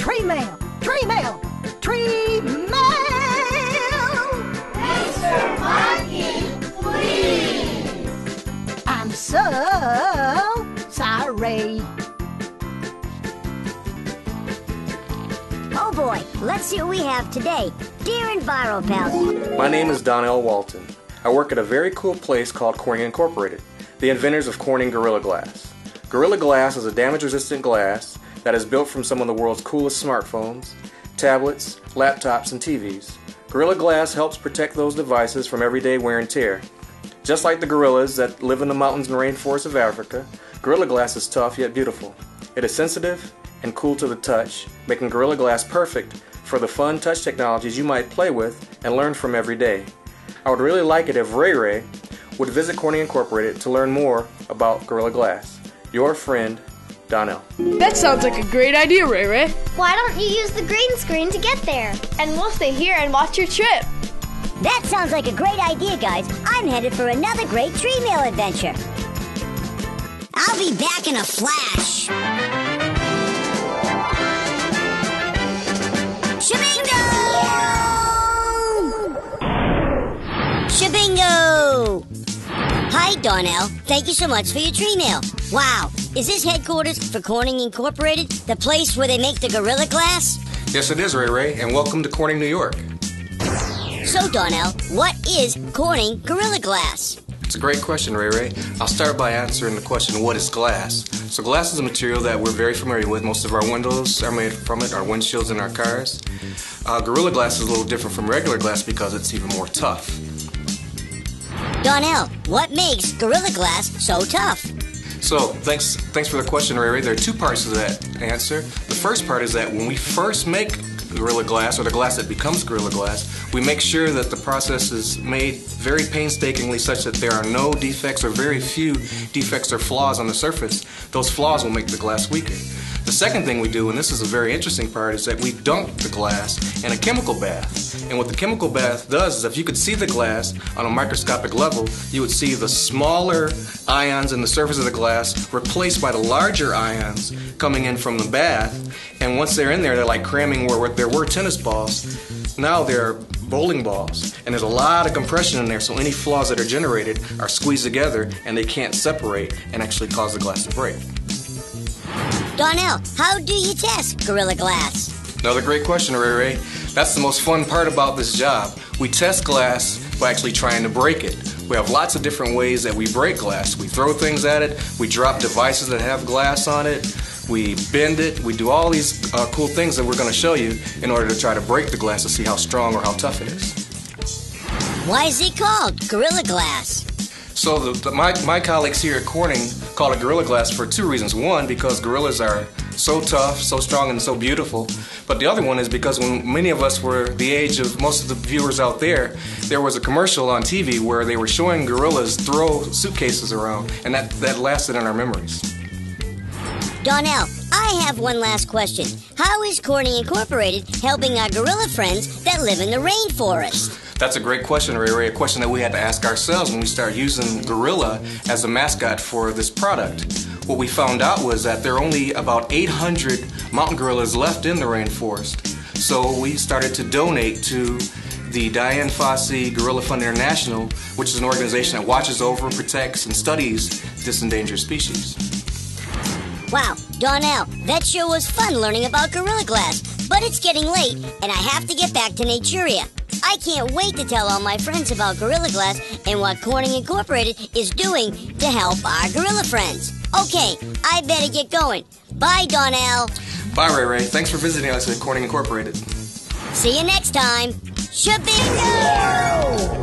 Tree mail! Tree mail! Tree mail! Mr. Monkey, please! I'm so sorry. Oh boy, let's see what we have today. Dear Enviropals. My name is Donnell Walton. I work at a very cool place called Corning Incorporated, the inventors of Corning Gorilla Glass. Gorilla Glass is a damage-resistant glass that is built from some of the world's coolest smartphones, tablets, laptops, and TVs. Gorilla Glass helps protect those devices from everyday wear and tear. Just like the gorillas that live in the mountains and rainforests of Africa, Gorilla Glass is tough yet beautiful. It is sensitive and cool to the touch, making Gorilla Glass perfect for the fun touch technologies you might play with and learn from every day. I would really like it if Rae Rae would visit Corning Incorporated to learn more about Gorilla Glass. Your friend, Donnell. That sounds like a great idea, Rae Rae. Why don't you use the green screen to get there? And we'll stay here and watch your trip. That sounds like a great idea, guys. I'm headed for another great tree mail adventure. I'll be back in a flash. Shabingo! Shabingo! Hi, Donnell. Thank you so much for your tree mail. Wow, is this headquarters for Corning Incorporated, the place where they make the Gorilla Glass? Yes, it is, Rae Rae, and welcome to Corning, New York. So, Donnell, what is Corning Gorilla Glass? It's a great question, Rae Rae. I'll start by answering the question, what is glass? So glass is a material that we're very familiar with. Most of our windows are made from it, our windshields in our cars. Gorilla Glass is a little different from regular glass because it's even more tough. Donnell, what makes Gorilla Glass so tough? So, thanks for the question, Rae Rae. There are two parts to that answer. The first part is that when we first make Gorilla Glass, or the glass that becomes Gorilla Glass, we make sure that the process is made very painstakingly such that there are no defects or very few defects or flaws on the surface. Those flaws will make the glass weaker. The second thing we do, and this is a very interesting part, is that we dunk the glass in a chemical bath. And what the chemical bath does is if you could see the glass on a microscopic level, you would see the smaller ions in the surface of the glass replaced by the larger ions coming in from the bath. And once they're in there, they're like cramming where there were tennis balls. Now they're bowling balls. And there's a lot of compression in there, so any flaws that are generated are squeezed together and they can't separate and actually cause the glass to break. Donnell, how do you test Gorilla Glass? Another great question, Rae Rae. That's the most fun part about this job. We test glass by actually trying to break it. We have lots of different ways that we break glass. We throw things at it, we drop devices that have glass on it, we bend it, we do all these cool things that we're going to show you in order to try to break the glass to see how strong or how tough it is. Why is it called Gorilla Glass? So my colleagues here at Corning call it Gorilla Glass for two reasons. One, because gorillas are so tough, so strong, and so beautiful. But the other one is because when many of us were the age of most of the viewers out there, there was a commercial on TV where they were showing gorillas throw suitcases around, and that lasted in our memories. Donnell, I have one last question. How is Corning Incorporated helping our gorilla friends that live in the rainforest? That's a great question, Rae Rae, a question that we had to ask ourselves when we started using gorilla as a mascot for this product. What we found out was that there are only about 800 mountain gorillas left in the rainforest. So we started to donate to the Diane Fossey Gorilla Fund International, which is an organization that watches over, protects, and studies this endangered species. Wow, Donnell, that sure was fun learning about Gorilla Glass. But it's getting late, and I have to get back to Naturia. I can't wait to tell all my friends about Gorilla Glass and what Corning Incorporated is doing to help our gorilla friends. Okay, I better get going. Bye, Donnell. Bye, Rae Rae. Thanks for visiting us at Corning Incorporated. See you next time. Shabingo!